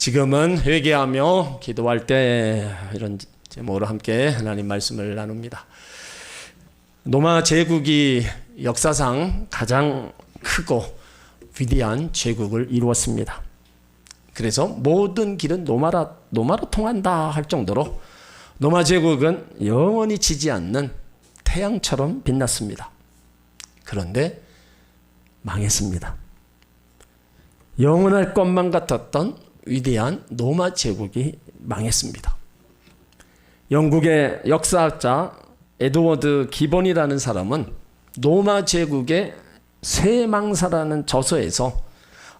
지금은 회개하며 기도할 때 이런 제목으로 함께 하나님 말씀을 나눕니다. 로마 제국이 역사상 가장 크고 위대한 제국을 이루었습니다. 그래서 모든 길은 로마로 통한다 할 정도로 로마 제국은 영원히 지지 않는 태양처럼 빛났습니다. 그런데 망했습니다. 영원할 것만 같았던 위대한 로마 제국이 망했습니다. 영국의 역사학자 에드워드 기본이라는 사람은 로마 제국의 쇠망사라는 저서에서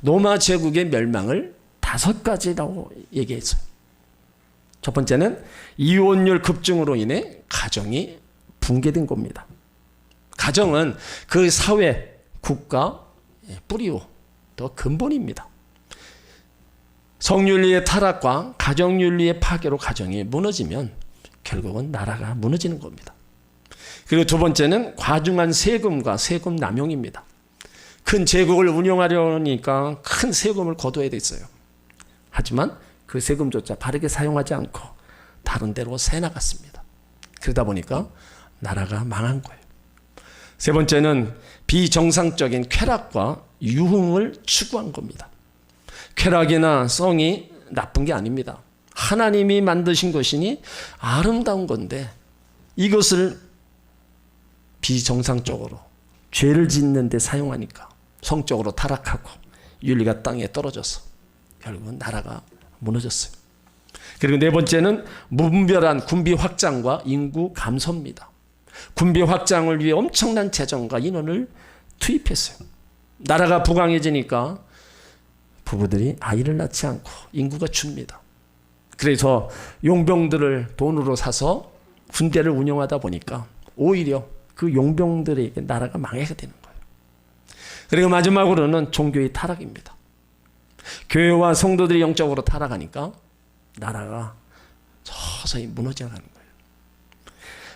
로마 제국의 멸망을 5가지라고 얘기했어요. 첫 번째는 이혼율 급증으로 인해 가정이 붕괴된 겁니다. 가정은 그 사회, 국가 뿌리요, 더 근본입니다. 성윤리의 타락과 가정윤리의 파괴로 가정이 무너지면 결국은 나라가 무너지는 겁니다. 그리고 두 번째는 과중한 세금과 세금 남용입니다. 큰 제국을 운영하려니까 큰 세금을 거둬야 됐어요. 하지만 그 세금조차 바르게 사용하지 않고 다른 데로 새나갔습니다. 그러다 보니까 나라가 망한 거예요. 세 번째는 비정상적인 쾌락과 유흥을 추구한 겁니다. 쾌락이나 성이 나쁜 게 아닙니다. 하나님이 만드신 것이니 아름다운 건데 이것을 비정상적으로 죄를 짓는 데 사용하니까 성적으로 타락하고 윤리가 땅에 떨어져서 결국은 나라가 무너졌어요. 그리고 네 번째는 무분별한 군비 확장과 인구 감소입니다. 군비 확장을 위해 엄청난 재정과 인원을 투입했어요. 나라가 부강해지니까 부부들이 아이를 낳지 않고 인구가 줍니다. 그래서 용병들을 돈으로 사서 군대를 운영하다 보니까 오히려 그 용병들에게 나라가 망해가 되는 거예요. 그리고 마지막으로는 종교의 타락입니다. 교회와 성도들이 영적으로 타락하니까 나라가 서서히 무너져가는 거예요.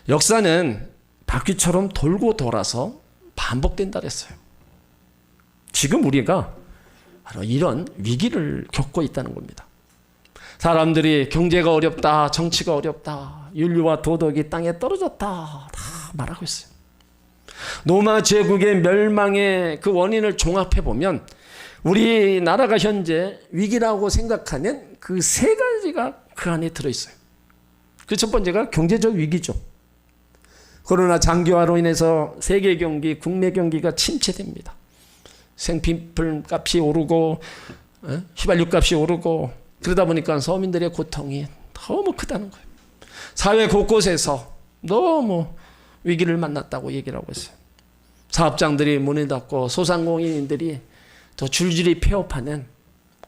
역사는 바퀴처럼 돌고 돌아서 반복된다 그랬어요. 지금 우리가 바로 이런 위기를 겪고 있다는 겁니다. 사람들이 경제가 어렵다, 정치가 어렵다, 윤리와 도덕이 땅에 떨어졌다 다 말하고 있어요. 로마 제국의 멸망의 그 원인을 종합해보면 우리나라가 현재 위기라고 생각하는 그 3가지가 그 안에 들어있어요. 그 첫 번째가 경제적 위기죠. 코로나 장기화로 인해서 세계 경기, 국내 경기가 침체됩니다. 생필품 값이 오르고 휘발유 값이 오르고 그러다 보니까 서민들의 고통이 너무 크다는 거예요. 사회 곳곳에서 너무 위기를 만났다고 얘기를 하고 있어요. 사업장들이 문을 닫고 소상공인들이 더 줄줄이 폐업하는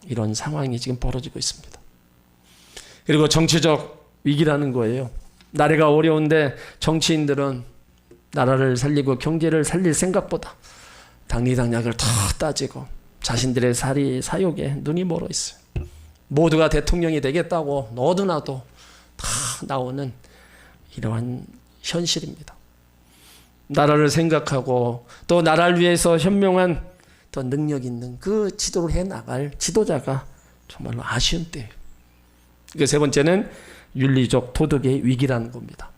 이런 상황이 지금 벌어지고 있습니다. 그리고 정치적 위기라는 거예요. 나라가 어려운데 정치인들은 나라를 살리고 경제를 살릴 생각보다 당리당략을 더 따지고 자신들의 사욕에 눈이 멀어 있어요. 모두가 대통령이 되겠다고 너도나도 다 나오는 이러한 현실입니다. 나라를 생각하고 또 나라를 위해서 현명한 또 능력 있는 그 지도를 해나갈 지도자가 정말로 아쉬운 때예요. 세 번째는 윤리적 도덕의 위기라는 겁니다.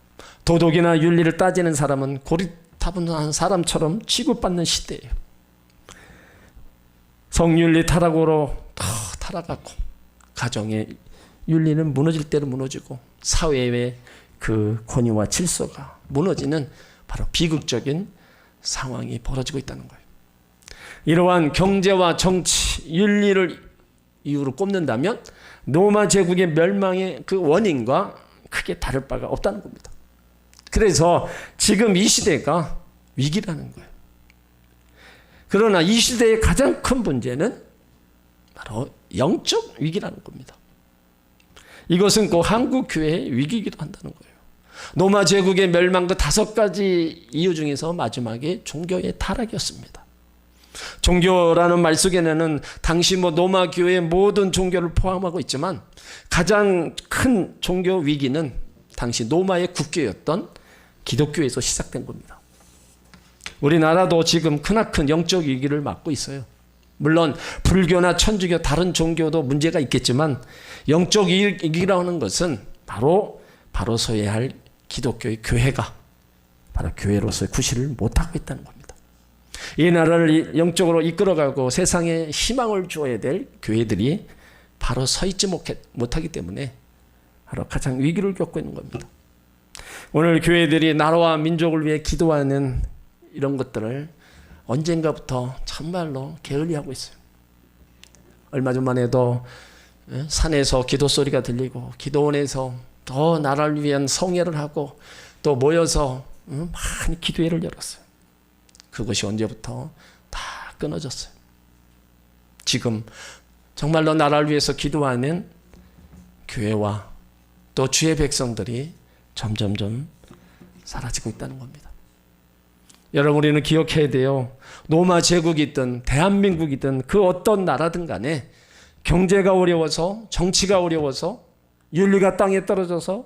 도덕이나 윤리를 따지는 사람은 고리타분한 사람처럼 취급받는 시대예요. 성윤리 타락으로 더 타락하고 가정의 윤리는 무너질 대로 무너지고 사회의 그 권위와 질서가 무너지는 바로 비극적인 상황이 벌어지고 있다는 거예요. 이러한 경제와 정치, 윤리를 이유로 꼽는다면 로마 제국의 멸망의 그 원인과 크게 다를 바가 없다는 겁니다. 그래서 지금 이 시대가 위기라는 거예요. 그러나 이 시대의 가장 큰 문제는 바로 영적 위기라는 겁니다. 이것은 꼭 한국 교회의 위기이기도 한다는 거예요. 로마 제국의 멸망 그 5가지 이유 중에서 마지막에 종교의 타락이었습니다. 종교라는 말 속에는 당시 로마 교회의 모든 종교를 포함하고 있지만 가장 큰 종교 위기는 당시 로마의 국교였던 기독교에서 시작된 겁니다. 우리나라도 지금 크나큰 영적 위기를 맞고 있어요. 물론 불교나 천주교 다른 종교도 문제가 있겠지만 영적 위기라고 하는 것은 바로 서야 할 기독교의 교회가 바로 교회로서의 구실을 못하고 있다는 겁니다. 이 나라를 영적으로 이끌어가고 세상에 희망을 주어야 될 교회들이 바로 서 있지 못하기 때문에 바로 가장 위기를 겪고 있는 겁니다. 오늘 교회들이 나라와 민족을 위해 기도하는 이런 것들을 언젠가부터 참말로 게을리하고 있어요. 얼마 전만 해도 산에서 기도 소리가 들리고 기도원에서 더 나라를 위한 성회를 하고 또 모여서 많이 기도회를 열었어요. 그것이 언제부터 다 끊어졌어요. 지금 정말로 나라를 위해서 기도하는 교회와 또 주의 백성들이 점점점 사라지고 있다는 겁니다. 여러분, 우리는 기억해야 돼요. 로마 제국이든 대한민국이든 그 어떤 나라든 간에 경제가 어려워서 정치가 어려워서 윤리가 땅에 떨어져서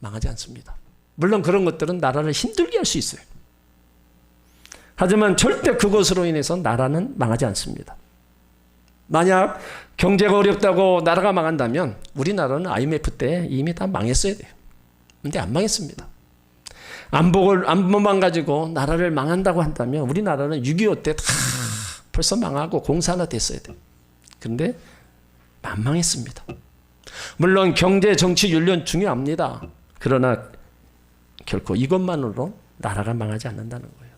망하지 않습니다. 물론 그런 것들은 나라를 힘들게 할 수 있어요. 하지만 절대 그것으로 인해서 나라는 망하지 않습니다. 만약 경제가 어렵다고 나라가 망한다면 우리나라는 IMF 때 이미 다 망했어야 돼요. 근데 안 망했습니다. 안보만 가지고 나라를 망한다고 한다면 우리나라는 6.25 때 다 벌써 망하고 공산화 됐어야 돼요. 그런데 안 망했습니다. 물론 경제, 정치, 윤리는 중요합니다. 그러나 결코 이것만으로 나라가 망하지 않는다는 거예요.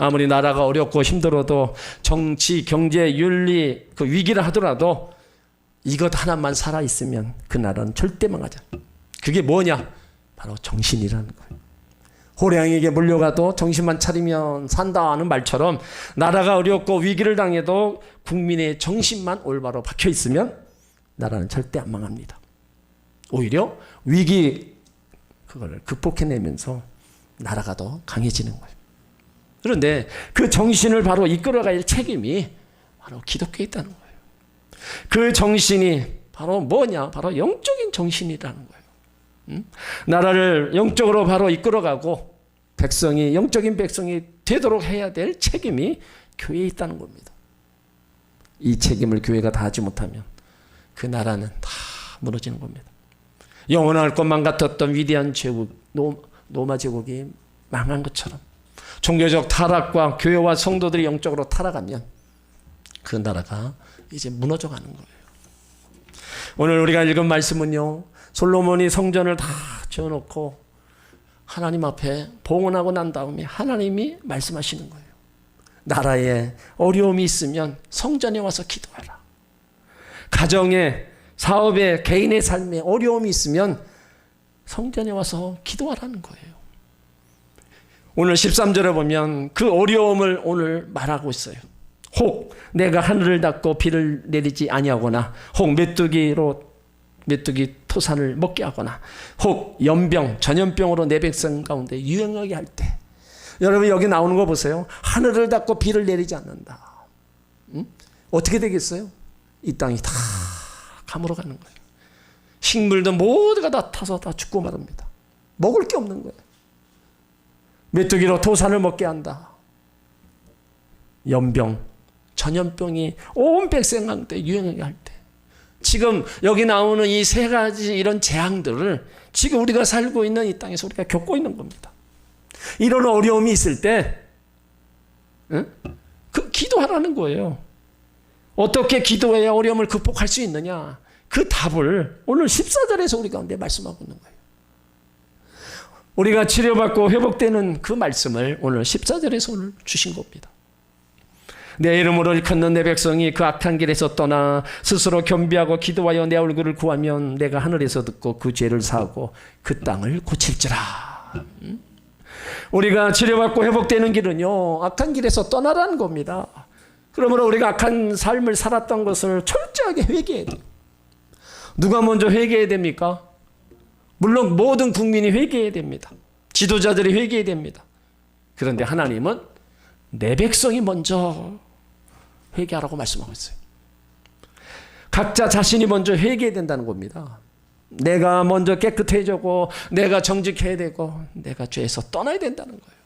아무리 나라가 어렵고 힘들어도 정치, 경제, 윤리 그 위기를 하더라도 이것 하나만 살아있으면 그 나라는 절대 망하지 않아요. 그게 뭐냐? 바로 정신이라는 거예요. 호랑이에게 물려가도 정신만 차리면 산다는 말처럼 나라가 어렵고 위기를 당해도 국민의 정신만 올바로 박혀 있으면 나라는 절대 안 망합니다. 오히려 위기 그걸 극복해내면서 나라가 더 강해지는 거예요. 그런데 그 정신을 바로 이끌어갈 책임이 바로 기독교에 있다는 거예요. 그 정신이 바로 뭐냐? 바로 영적인 정신이라는 거예요. 나라를 영적으로 바로 이끌어가고 백성이 영적인 백성이 되도록 해야 될 책임이 교회에 있다는 겁니다. 이 책임을 교회가 다하지 못하면 그 나라는 다 무너지는 겁니다. 영원할 것만 같았던 위대한 제국 로마 제국이 망한 것처럼 종교적 타락과 교회와 성도들이 영적으로 타락하면 그 나라가 이제 무너져 가는 거예요. 오늘 우리가 읽은 말씀은요, 솔로몬이 성전을 다 지어놓고 하나님 앞에 봉헌하고 난 다음에 하나님이 말씀하시는 거예요. 나라에 어려움이 있으면 성전에 와서 기도하라. 가정에, 사업에, 개인의 삶에 어려움이 있으면 성전에 와서 기도하라는 거예요. 오늘 13절에 보면 그 어려움을 오늘 말하고 있어요. 혹 내가 하늘을 닫고 비를 내리지 아니하거나, 혹 메뚜기 토산을 먹게 하거나, 혹 연병 전염병으로 내 백성 가운데 유행하게 할 때, 여러분 여기 나오는 거 보세요. 하늘을 닫고 비를 내리지 않는다. 어떻게 되겠어요? 이 땅이 다 가물어 가는 거예요. 식물도 모두가 다 타서 다 죽고 말합니다. 먹을 게 없는 거예요. 메뚜기로 토산을 먹게 한다. 연병, 전염병이 온 백성 가운데 유행하게 할 때, 지금 여기 나오는 이 세 가지 이런 재앙들을 지금 우리가 살고 있는 이 땅에서 우리가 겪고 있는 겁니다. 이런 어려움이 있을 때 그 기도하라는 거예요. 어떻게 기도해야 어려움을 극복할 수 있느냐? 그 답을 오늘 14절에서 우리 가운데 말씀하고 있는 거예요. 우리가 치료받고 회복되는 그 말씀을 오늘 14절에서 오늘 주신 겁니다. 내 이름으로 일컫는 내 백성이 그 악한 길에서 떠나 스스로 겸비하고 기도하여 내 얼굴을 구하면 내가 하늘에서 듣고 그 죄를 사하고 그 땅을 고칠지라. 우리가 치료받고 회복되는 길은요, 악한 길에서 떠나라는 겁니다. 그러므로 우리가 악한 삶을 살았던 것을 철저하게 회개해야 돼요. 누가 먼저 회개해야 됩니까? 물론 모든 국민이 회개해야 됩니다. 지도자들이 회개해야 됩니다. 그런데 하나님은 내 백성이 먼저 회개하라고 말씀하고 있어요. 각자 자신이 먼저 회개해야 된다는 겁니다. 내가 먼저 깨끗해지고 내가 정직해야 되고 내가 죄에서 떠나야 된다는 거예요.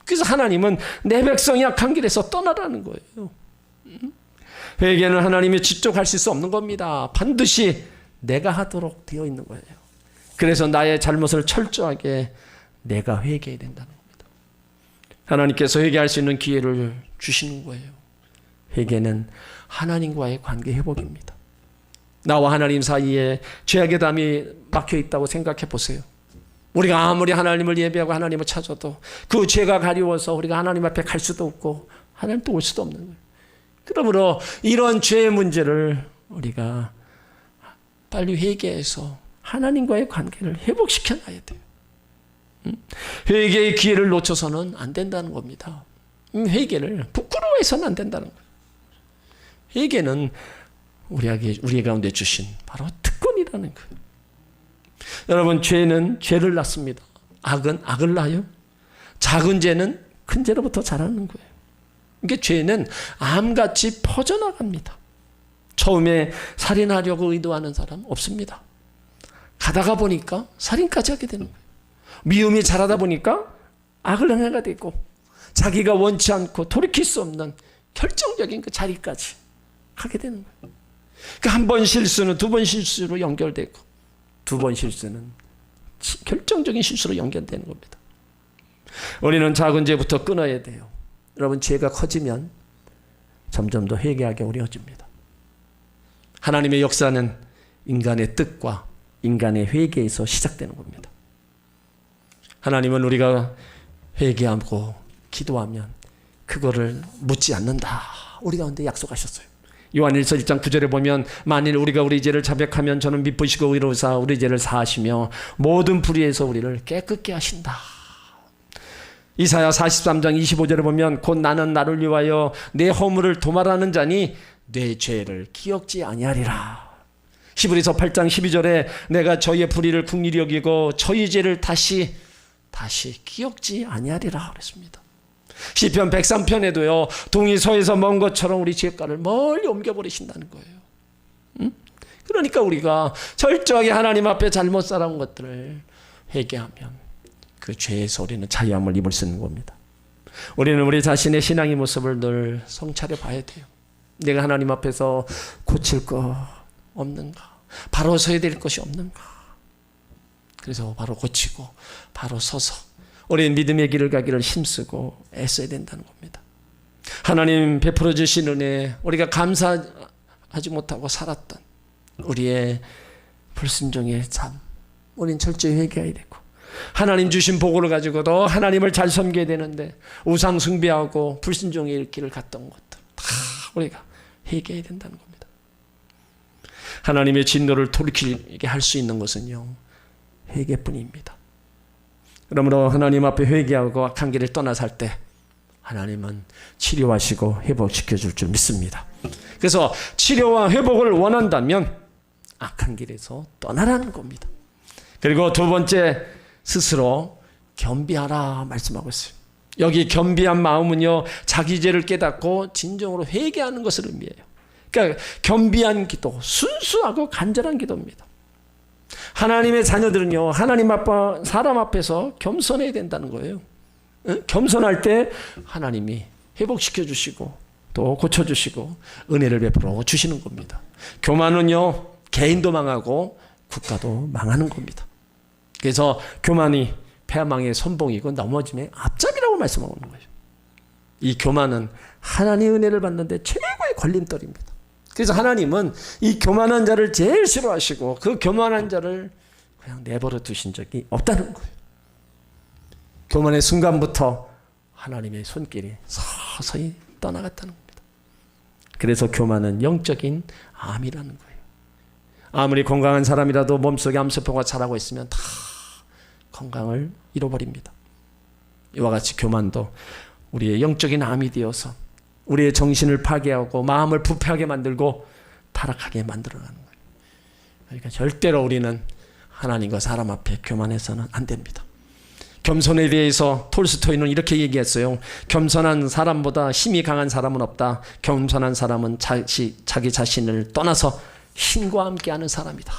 그래서 하나님은 내 백성이 악한 길에서 떠나라는 거예요. 회개는 하나님이 직접 하실 수 없는 겁니다. 반드시 내가 하도록 되어 있는 거예요. 그래서 나의 잘못을 철저하게 내가 회개해야 된다는 겁니다. 하나님께서 회개할 수 있는 기회를 주시는 거예요. 회개는 하나님과의 관계 회복입니다. 나와 하나님 사이에 죄악의 담이 막혀 있다고 생각해 보세요. 우리가 아무리 하나님을 예배하고 하나님을 찾아도 그 죄가 가리워서 우리가 하나님 앞에 갈 수도 없고 하나님 또 올 수도 없는 거예요. 그러므로 이런 죄의 문제를 우리가 빨리 회개해서 하나님과의 관계를 회복시켜 놔야 돼요. 회개의 기회를 놓쳐서는 안 된다는 겁니다. 회개를 부끄러워해서는 안 된다는 거예요. 회개는 우리 가운데 주신 바로 특권이라는 거예요. 여러분, 죄는 죄를 낳습니다. 악은 악을 낳아요. 작은 죄는 큰 죄로부터 자라는 거예요. 이게 죄는 암같이 퍼져나갑니다. 처음에 살인하려고 의도하는 사람 없습니다. 가다가 보니까 살인까지 하게 되는 거예요. 미움이 자라다 보니까 악을 행하게 되고 자기가 원치 않고 돌이킬 수 없는 결정적인 그 자리까지 가게 되는 거예요. 그 한 번 실수는 두 번 실수로 연결되고 두 번 실수는 결정적인 실수로 연결되는 겁니다. 우리는 작은 죄부터 끊어야 돼요. 여러분, 죄가 커지면 점점 더 회개하기 어려워집니다. 하나님의 역사는 인간의 뜻과 인간의 회개에서 시작되는 겁니다. 하나님은 우리가 회개하고 기도하면 그거를 묻지 않는다, 우리 가운데 약속하셨어요. 요한일서 1장 9절에 보면 만일 우리가 우리 죄를 자백하면 저는 미쁘시고 의로우사 우리 죄를 사하시며 모든 불의에서 우리를 깨끗게 하신다. 이사야 43장 25절에 보면 곧 나는 나를 위하여 내 허물을 도말하는 자니 내 죄를 기억지 아니하리라. 히브리서 8장 12절에 내가 저희의 불의를 긍휼히 여기고 저희 죄를 다시 기억지 아니하리라 그랬습니다. 시편 103편에도요 동이 서에서 먼 것처럼 우리 죄가를 멀리 옮겨버리신다는 거예요. 그러니까 우리가 철저하게 하나님 앞에 잘못 살아온 것들을 회개하면 그 죄에서 우리는 자유함을 입을 수 있는 겁니다. 우리는 우리 자신의 신앙의 모습을 늘 성찰해 봐야 돼요. 내가 하나님 앞에서 고칠 거 없는가? 바로 서야 될 것이 없는가? 그래서 바로 고치고 바로 서서 우리는 믿음의 길을 가기를 힘쓰고 애써야 된다는 겁니다. 하나님 베풀어 주신 은혜, 우리가 감사하지 못하고 살았던 우리의 불순종의 삶, 우린 철저히 회개해야 되고 하나님 주신 복을 가지고도 하나님을 잘 섬겨야 되는데 우상 숭배하고 불순종의 길을 갔던 것들 다 우리가 회개해야 된다는 겁니다. 하나님의 진노를 돌이키게 할 수 있는 것은요 회개뿐입니다. 그러므로 하나님 앞에 회개하고 악한 길을 떠나 살 때 하나님은 치료하시고 회복시켜 줄 줄 믿습니다. 그래서 치료와 회복을 원한다면 악한 길에서 떠나라는 겁니다. 그리고 두 번째, 스스로 겸비하라 말씀하고 있어요. 여기 겸비한 마음은요 자기 죄를 깨닫고 진정으로 회개하는 것을 의미해요. 그러니까 겸비한 기도, 순수하고 간절한 기도입니다. 하나님의 자녀들은요 하나님 앞 사람 앞에서 겸손해야 된다는 거예요. 겸손할 때 하나님이 회복시켜 주시고 또 고쳐주시고 은혜를 베풀어 주시는 겁니다. 교만은요 개인도 망하고 국가도 망하는 겁니다. 그래서 교만이 패망의 선봉이고 넘어짐의 앞잡이라고 말씀하고 있는 거예요. 이 교만은 하나님의 은혜를 받는데 최고의 걸림돌입니다. 그래서 하나님은 이 교만한 자를 제일 싫어하시고 그 교만한 자를 그냥 내버려 두신 적이 없다는 거예요. 교만의 순간부터 하나님의 손길이 서서히 떠나갔다는 겁니다. 그래서 교만은 영적인 암이라는 거예요. 아무리 건강한 사람이라도 몸속에 암세포가 자라고 있으면 다 건강을 잃어버립니다. 이와 같이 교만도 우리의 영적인 암이 되어서 우리의 정신을 파괴하고 마음을 부패하게 만들고 타락하게 만들어가는 거예요. 그러니까 절대로 우리는 하나님과 사람 앞에 교만해서는 안 됩니다. 겸손에 대해서 톨스토이는 이렇게 얘기했어요. 겸손한 사람보다 힘이 강한 사람은 없다. 겸손한 사람은 자기 자신을 떠나서 힘과 함께 하는 사람이다.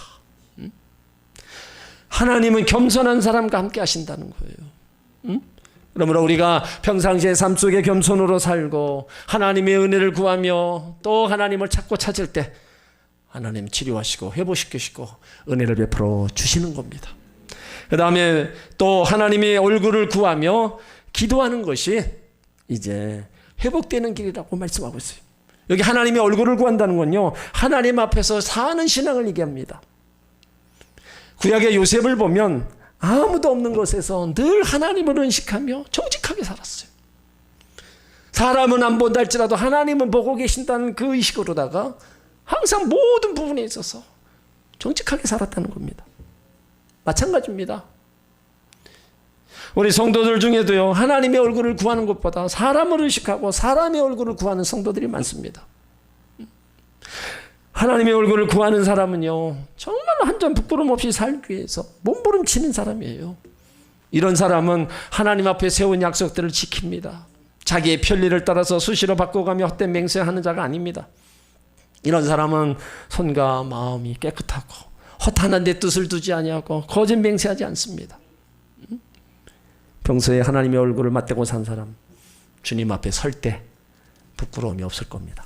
하나님은 겸손한 사람과 함께 하신다는 거예요. 그러므로 우리가 평상시에 삶 속에 겸손으로 살고 하나님의 은혜를 구하며 또 하나님을 찾고 찾을 때 하나님 치료하시고 회복시키시고 은혜를 베풀어 주시는 겁니다. 그 다음에 또 하나님의 얼굴을 구하며 기도하는 것이 이제 회복되는 길이라고 말씀하고 있어요. 여기 하나님의 얼굴을 구한다는 건요, 하나님 앞에서 사는 신앙을 얘기합니다. 구약의 요셉을 보면 아무도 없는 곳에서 늘 하나님을 의식하며 정직하게 살았어요. 사람은 안 본다 할지라도 하나님은 보고 계신다는 그 의식으로다가 항상 모든 부분에 있어서 정직하게 살았다는 겁니다. 마찬가지입니다. 우리 성도들 중에도요, 하나님의 얼굴을 구하는 것보다 사람을 의식하고 사람의 얼굴을 구하는 성도들이 많습니다. 하나님의 얼굴을 구하는 사람은요, 정말 한 점 부끄럼 없이 살기 위해서 몸부림치는 사람이에요. 이런 사람은 하나님 앞에 세운 약속들을 지킵니다. 자기의 편리를 따라서 수시로 바꿔가며 헛된 맹세하는 자가 아닙니다. 이런 사람은 손과 마음이 깨끗하고 허탄한 데 뜻을 두지 아니하고 거짓 맹세하지 않습니다. 평소에 하나님의 얼굴을 맞대고 산 사람, 주님 앞에 설 때 부끄러움이 없을 겁니다.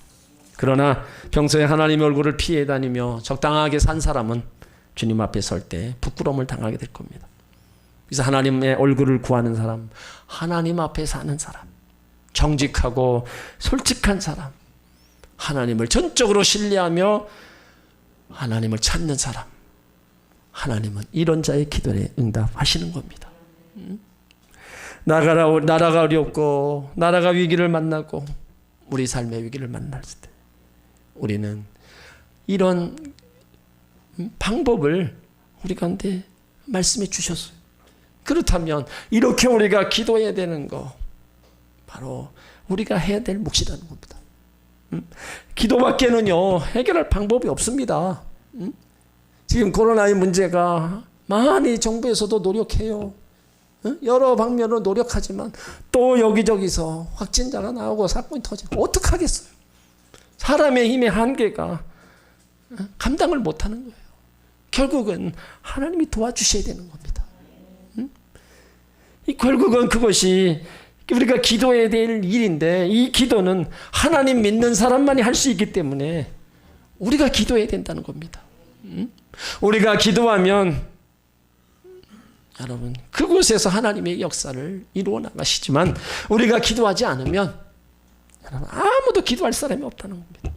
그러나 평소에 하나님의 얼굴을 피해 다니며 적당하게 산 사람은 주님 앞에 설 때 부끄러움을 당하게 될 겁니다. 그래서 하나님의 얼굴을 구하는 사람, 하나님 앞에 사는 사람, 정직하고 솔직한 사람, 하나님을 전적으로 신뢰하며 하나님을 찾는 사람, 하나님은 이런 자의 기도에 응답하시는 겁니다. 나라가 어렵고 나라가 위기를 만나고 우리 삶의 위기를 만났을 때 우리는 이런 방법을 우리 가운데 말씀해 주셨어요. 그렇다면 이렇게 우리가 기도해야 되는 거 바로 우리가 해야 될 몫이라는 겁니다. 기도밖에는요 해결할 방법이 없습니다. 지금 코로나의 문제가 많이 정부에서도 노력해요. 여러 방면으로 노력하지만 또 여기저기서 확진자가 나오고 사건이 터지고 어떡하겠어요. 사람의 힘의 한계가 감당을 못하는 거예요. 결국은 하나님이 도와주셔야 되는 겁니다. 결국은 그것이 우리가 기도해야 될 일인데 이 기도는 하나님 믿는 사람만이 할 수 있기 때문에 우리가 기도해야 된다는 겁니다. 우리가 기도하면 여러분 그곳에서 하나님의 역사를 이루어 나가시지만 우리가 기도하지 않으면 여러분 아무도 기도할 사람이 없다는 겁니다.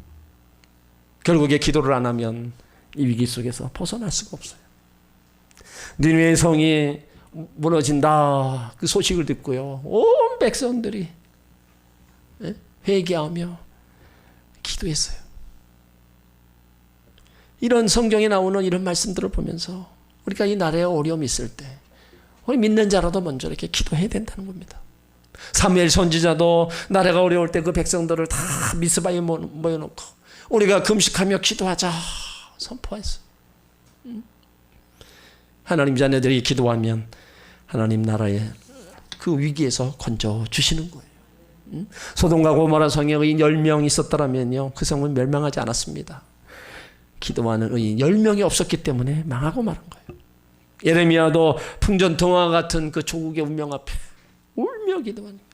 결국에 기도를 안 하면 이 위기 속에서 벗어날 수가 없어요. 니느웨의 성이 무너진다 그 소식을 듣고요 온 백성들이 회개하며 기도했어요. 이런 성경에 나오는 이런 말씀들을 보면서 우리가 이 나라에 어려움이 있을 때 우리 믿는 자라도 먼저 이렇게 기도해야 된다는 겁니다. 사무엘 선지자도 나라가 어려울 때 그 백성들을 다 미스바에 모여놓고 우리가 금식하며 기도하자 선포했어요. 하나님 자녀들이 기도하면 하나님 나라의 그 위기에서 건져 주시는 거예요. 소돔과 고모라 성에 의인 10명 있었더라면요 그 성은 멸망하지 않았습니다. 기도하는 의인 10명이 없었기 때문에 망하고 마는 거예요. 예레미야도 풍전등화 같은 그 조국의 운명 앞에 울며 기도하는 거예요.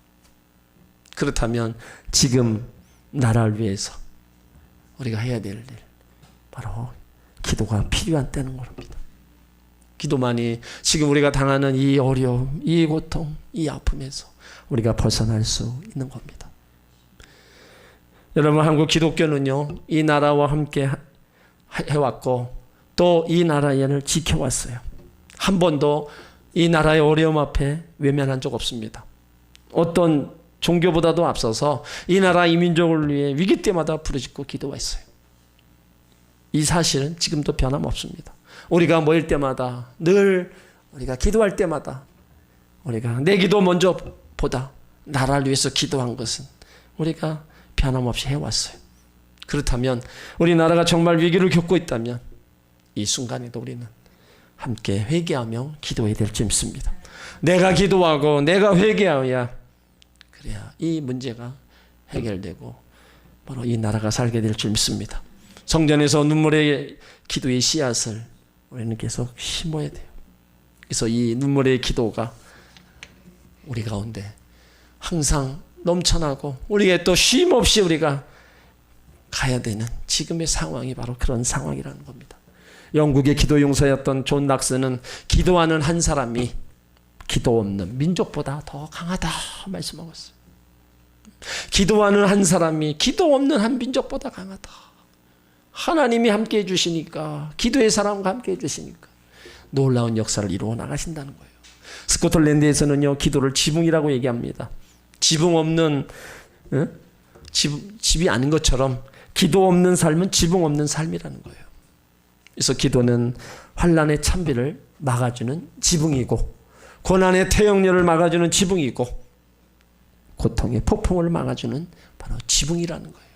그렇다면 지금 나라를 위해서 우리가 해야 될 일 바로 기도가 필요한 때는 겁니다. 기도만이 지금 우리가 당하는 이 어려움, 이 고통, 이 아픔에서 우리가 벗어날 수 있는 겁니다. 여러분 한국 기독교는요 이 나라와 함께 해왔고 또 이 나라를 지켜왔어요. 한 번도 이 나라의 어려움 앞에 외면한 적 없습니다. 어떤 종교보다도 앞서서 이 나라 이 민족을 위해 위기 때마다 부르짖고 기도했어요. 이 사실은 지금도 변함없습니다. 우리가 모일 때마다 늘 우리가 기도할 때마다 우리가 내 기도 먼저 보다 나라를 위해서 기도한 것은 우리가 변함없이 해왔어요. 그렇다면 우리나라가 정말 위기를 겪고 있다면 이 순간에도 우리는 함께 회개하며 기도해야 될 줄 믿습니다. 내가 기도하고 내가 회개하여야 그래야 이 문제가 해결되고 바로 이 나라가 살게 될 줄 믿습니다. 성전에서 눈물의 기도의 씨앗을 우리는 계속 심어야 돼요. 그래서 이 눈물의 기도가 우리 가운데 항상 넘쳐나고 우리에게 또 쉼 없이 우리가 가야 되는 지금의 상황이 바로 그런 상황이라는 겁니다. 영국의 기도 용사였던 존 낙스는 기도하는 한 사람이 기도 없는 민족보다 더 강하다 말씀하고 있어요. 기도하는 한 사람이 기도 없는 한 민족보다 강하다. 하나님이 함께 해주시니까, 기도의 사람과 함께 해주시니까 놀라운 역사를 이루어 나가신다는 거예요. 스코틀랜드에서는요, 기도를 지붕이라고 얘기합니다. 지붕 없는, 집이 아닌 것처럼 기도 없는 삶은 지붕 없는 삶이라는 거예요. 그래서 기도는 환난의 찬비를 막아주는 지붕이고, 고난의 태영열을 막아주는 지붕이고, 고통의 폭풍을 막아주는 바로 지붕이라는 거예요.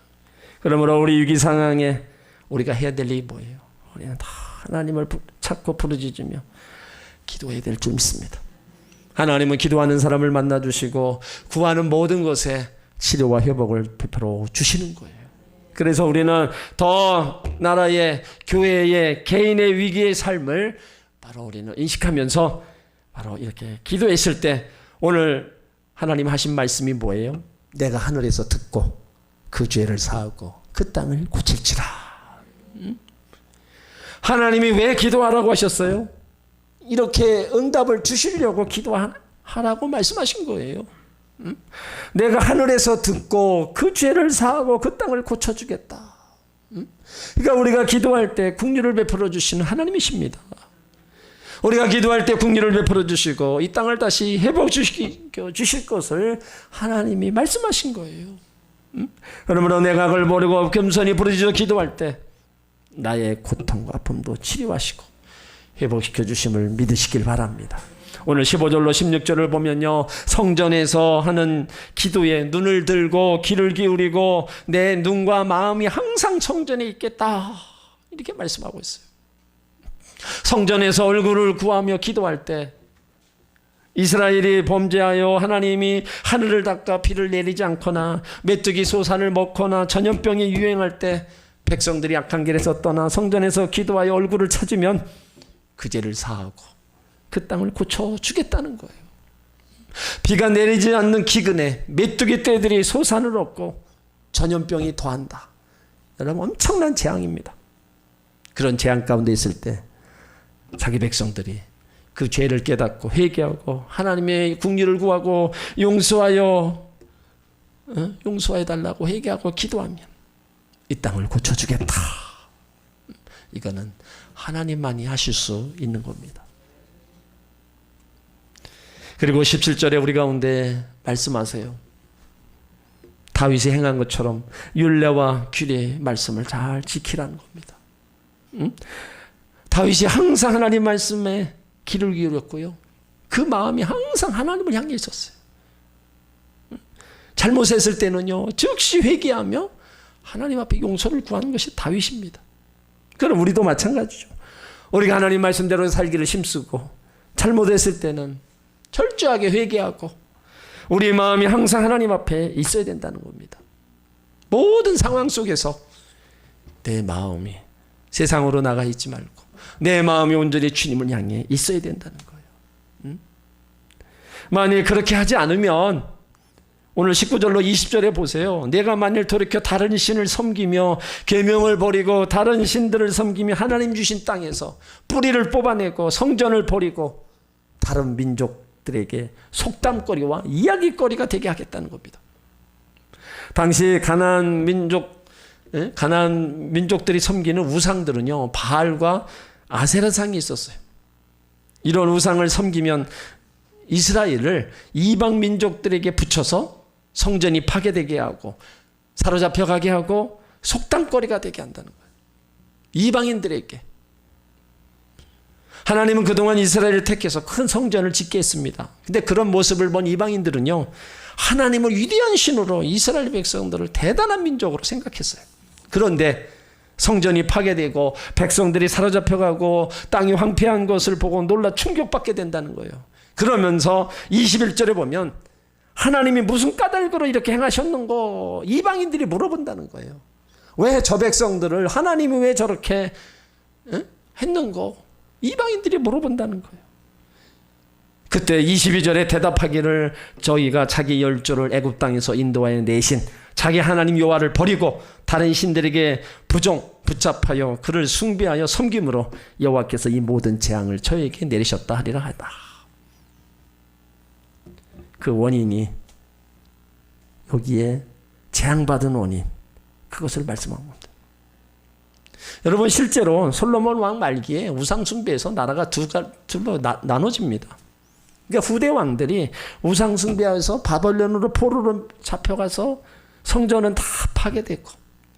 그러므로 우리 위기 상황에 우리가 해야 될 일이 뭐예요? 우리는 다 하나님을 찾고 부르짖으며 기도해야 될 줄 믿습니다. 하나님은 기도하는 사람을 만나주시고 구하는 모든 것에 치료와 회복을 베풀어 주시는 거예요. 그래서 우리는 더 나라의, 교회의, 개인의 위기의 삶을 바로 우리는 인식하면서 바로 이렇게 기도했을 때 오늘 하나님 하신 말씀이 뭐예요? 내가 하늘에서 듣고 그 죄를 사하고 그 땅을 고칠지라. 하나님이 왜 기도하라고 하셨어요? 이렇게 응답을 주시려고 기도하라고 말씀하신 거예요. 내가 하늘에서 듣고 그 죄를 사하고 그 땅을 고쳐주겠다. 그러니까 우리가 기도할 때 긍휼을 베풀어 주시는 하나님이십니다. 우리가 기도할 때 긍휼을 베풀어 주시고 이 땅을 다시 회복시켜 주실 것을 하나님이 말씀하신 거예요. 그러므로 내가 그걸 모르고 겸손히 부르짖어 기도할 때 나의 고통과 아픔도 치료하시고 회복시켜 주심을 믿으시길 바랍니다. 오늘 15절로 16절을 보면요, 성전에서 하는 기도에 눈을 들고 귀를 기울이고 내 눈과 마음이 항상 성전에 있겠다, 이렇게 말씀하고 있어요. 성전에서 얼굴을 구하며 기도할 때 이스라엘이 범죄하여 하나님이 하늘을 닦아 비를 내리지 않거나 메뚜기 소산을 먹거나 전염병이 유행할 때 백성들이 악한 길에서 떠나 성전에서 기도하여 얼굴을 찾으면 그 죄를 사하고 그 땅을 고쳐주겠다는 거예요. 비가 내리지 않는 기근에 메뚜기 떼들이 소산을 얻고 전염병이 더한다. 여러분, 엄청난 재앙입니다. 그런 재앙 가운데 있을 때 자기 백성들이 그 죄를 깨닫고 회개하고 하나님의 긍휼을 구하고 용서하여 달라고 회개하고 기도하면 이 땅을 고쳐주겠다. 이거는 하나님만이 하실 수 있는 겁니다. 그리고 17절에 우리 가운데 말씀하세요. 다윗이 행한 것처럼 율례와 규례의 말씀을 잘 지키라는 겁니다. 다윗이 항상 하나님 말씀에 귀를 기울였고요. 그 마음이 항상 하나님을 향해 있었어요. 잘못했을 때는요, 즉시 회개하며 하나님 앞에 용서를 구하는 것이 다윗입니다. 그럼 우리도 마찬가지죠. 우리가 하나님 말씀대로 살기를 힘쓰고 잘못했을 때는 철저하게 회개하고 우리 마음이 항상 하나님 앞에 있어야 된다는 겁니다. 모든 상황 속에서 내 마음이 세상으로 나가 있지 말고 내 마음이 온전히 주님을 향해 있어야 된다는 거예요. 만일 그렇게 하지 않으면 오늘 19절로 20절에 보세요. 내가 만일 돌이켜 다른 신을 섬기며 계명을 버리고 다른 신들을 섬기며 하나님 주신 땅에서 뿌리를 뽑아내고 성전을 버리고 다른 민족들에게 속담거리와 이야기거리가 되게 하겠다는 겁니다. 당시 가나안 민족들이 섬기는 우상들은요, 바알과 아세라상이 있었어요. 이런 우상을 섬기면 이스라엘을 이방 민족들에게 붙여서 성전이 파괴되게 하고 사로잡혀 가게 하고 속담거리가 되게 한다는 거예요. 이방인들에게. 하나님은 그동안 이스라엘을 택해서 큰 성전을 짓게 했습니다. 근데 그런 모습을 본 이방인들은요, 하나님을 위대한 신으로 이스라엘 백성들을 대단한 민족으로 생각했어요. 그런데 성전이 파괴되고 백성들이 사로잡혀가고 땅이 황폐한 것을 보고 놀라 충격받게 된다는 거예요. 그러면서 21절에 보면 하나님이 무슨 까닭으로 이렇게 행하셨는고 이방인들이 물어본다는 거예요. 왜 저 백성들을 하나님이 왜 저렇게 했는고 이방인들이 물어본다는 거예요. 그때 22절에 대답하기를 저희가 자기 열조를 애굽 땅에서 인도하여 내신 자기 하나님 여호와를 버리고 다른 신들에게 붙잡하여 그를 숭배하여 섬김으로 여호와께서 이 모든 재앙을 저에게 내리셨다 하리라 하다. 그 원인이 여기에 재앙받은 원인, 그것을 말씀한 겁니다. 여러분, 실제로 솔로몬 왕 말기에 우상 숭배에서 나라가 둘로 나눠집니다. 그러니까 후대 왕들이 우상 숭배해서 바벨론으로 포로로 잡혀가서 성전은 다 파괴되고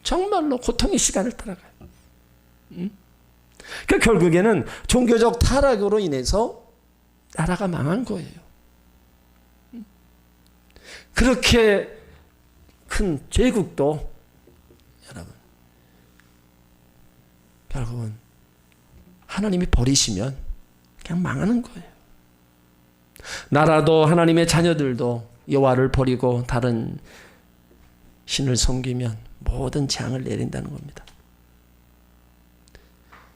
정말로 고통의 시간을 따라가요. 그러니까 결국에는 종교적 타락으로 인해서 나라가 망한 거예요. 그렇게 큰 제국도 여러분 결국은 하나님이 버리시면 그냥 망하는 거예요. 나라도 하나님의 자녀들도 여호와를 버리고 다른 신을 섬기면 모든 재앙을 내린다는 겁니다.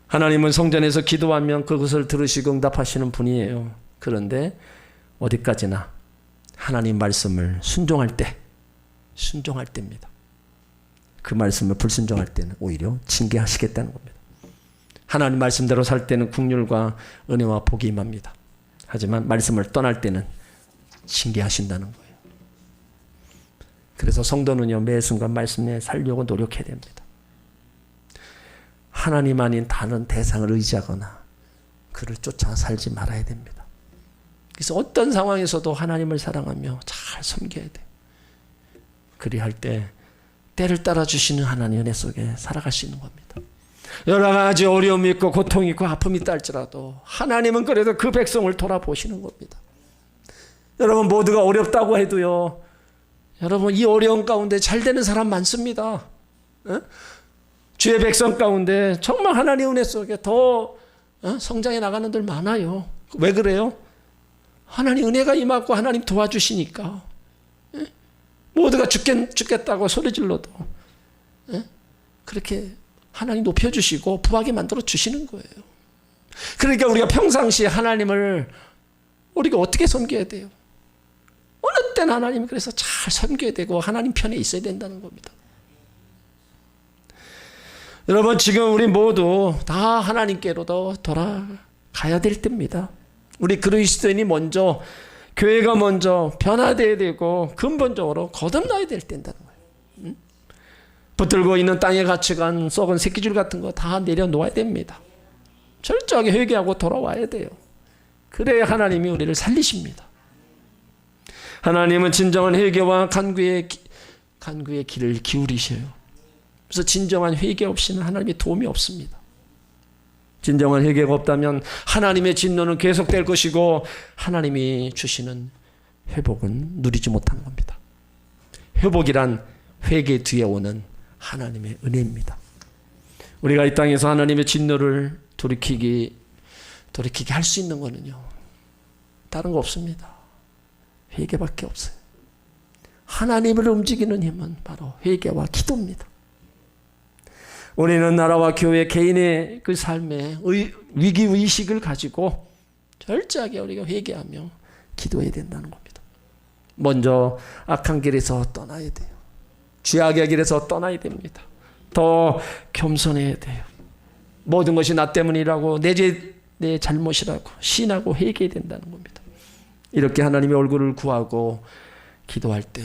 하나님은 성전에서 기도하면 그것을 들으시고 응답하시는 분이에요. 그런데 어디까지나 하나님 말씀을 순종할 때입니다. 그 말씀을 불순종할 때는 오히려 징계하시겠다는 겁니다. 하나님 말씀대로 살 때는 긍휼과 은혜와 복이 임합니다. 하지만 말씀을 떠날 때는 징계하신다는 거예요. 그래서 성도는요, 매 순간 말씀에 살려고 노력해야 됩니다. 하나님 아닌 다른 대상을 의지하거나 그를 쫓아 살지 말아야 됩니다. 그래서 어떤 상황에서도 하나님을 사랑하며 잘 섬겨야 돼요. 그리할 때 때를 따라 주시는 하나님 은혜 속에 살아갈 수 있는 겁니다. 여러 가지 어려움이 있고 고통이 있고 아픔이 있다 할지라도 하나님은 그래도 그 백성을 돌아보시는 겁니다. 여러분, 모두가 어렵다고 해도요, 여러분, 이 어려운 가운데 잘 되는 사람 많습니다. 주의 백성 가운데 정말 하나님 은혜 속에 더 성장해 나가는 들 많아요. 왜 그래요? 하나님 은혜가 임하고 하나님 도와주시니까. 모두가 죽겠다고 소리 질러도 그렇게 하나님 높여주시고 부하게 만들어 주시는 거예요. 그러니까 우리가 평상시에 하나님을 우리가 어떻게 섬겨야 돼요? 어느 때는 하나님 그래서 잘 섬겨야 되고 하나님 편에 있어야 된다는 겁니다. 여러분, 지금 우리 모두 다 하나님께로 돌아가야 될 때입니다. 우리 그리스도인이 먼저, 교회가 먼저 변화되어야 되고 근본적으로 거듭나야 될 때인다는 거예요. 붙들고 있는 땅의 가치관, 썩은 새끼줄 같은 거 다 내려놓아야 됩니다. 철저하게 회개하고 돌아와야 돼요. 그래야 하나님이 우리를 살리십니다. 하나님은 진정한 회개와 간구의 길을 기울이셔요. 그래서 진정한 회개 없이는 하나님의 도움이 없습니다. 진정한 회개가 없다면 하나님의 진노는 계속될 것이고 하나님이 주시는 회복은 누리지 못하는 겁니다. 회복이란 회개 뒤에 오는 하나님의 은혜입니다. 우리가 이 땅에서 하나님의 진노를 돌이키게 할 수 있는 거는요, 다른 거 없습니다. 회개밖에 없어요. 하나님을 움직이는 힘은 바로 회개와 기도입니다. 우리는 나라와 교회, 개인의 그 삶에 위기의식을 가지고 철저하게 우리가 회개하며 기도해야 된다는 겁니다. 먼저 악한 길에서 떠나야 돼요. 죄악의 길에서 떠나야 됩니다. 더 겸손해야 돼요. 모든 것이 나 때문이라고, 내 잘못이라고 시인하고 회개해야 된다는 겁니다. 이렇게 하나님의 얼굴을 구하고 기도할 때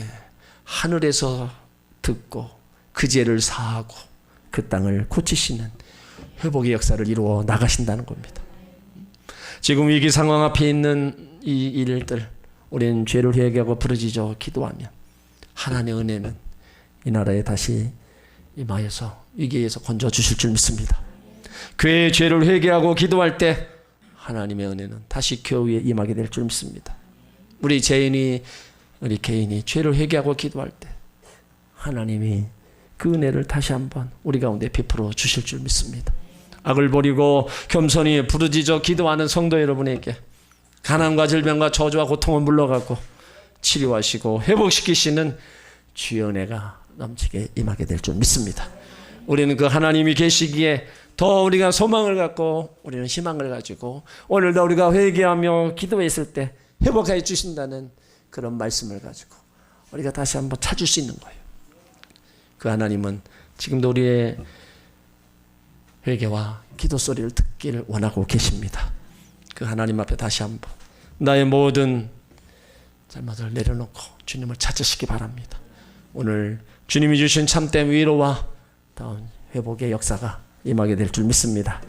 하늘에서 듣고 그 죄를 사하고 그 땅을 고치시는 회복의 역사를 이루어 나가신다는 겁니다. 지금 위기 상황 앞에 있는 이 일들, 우리는 죄를 회개하고 부르짖어 기도하면 하나님의 은혜는 이 나라에 다시 임하여서 위기에서 건져주실 줄 믿습니다. 교회의 죄를 회개하고 기도할 때 하나님의 은혜는 다시 교회에 임하게 될 줄 믿습니다. 우리 개인이 죄를 회개하고 기도할 때 하나님이 그 은혜를 다시 한번 우리 가운데 베풀어 주실 줄 믿습니다. 악을 버리고 겸손히 부르짖어 기도하는 성도 여러분에게 가난과 질병과 저주와 고통을 물러가고 치료하시고 회복시키시는 주의 은혜가 넘치게 임하게 될 줄 믿습니다. 우리는 그 하나님이 계시기에 더 우리가 소망을 갖고 우리는 희망을 가지고 오늘도 우리가 회개하며 기도했을 때 회복해 주신다는 그런 말씀을 가지고 우리가 다시 한번 찾을 수 있는 거예요. 그 하나님은 지금도 우리의 회개와 기도 소리를 듣기를 원하고 계십니다. 그 하나님 앞에 다시 한번 나의 모든 잘못을 내려놓고 주님을 찾으시기 바랍니다. 오늘 주님이 주신 참된 위로와 다운 회복의 역사가 임하게 될 줄 믿습니다.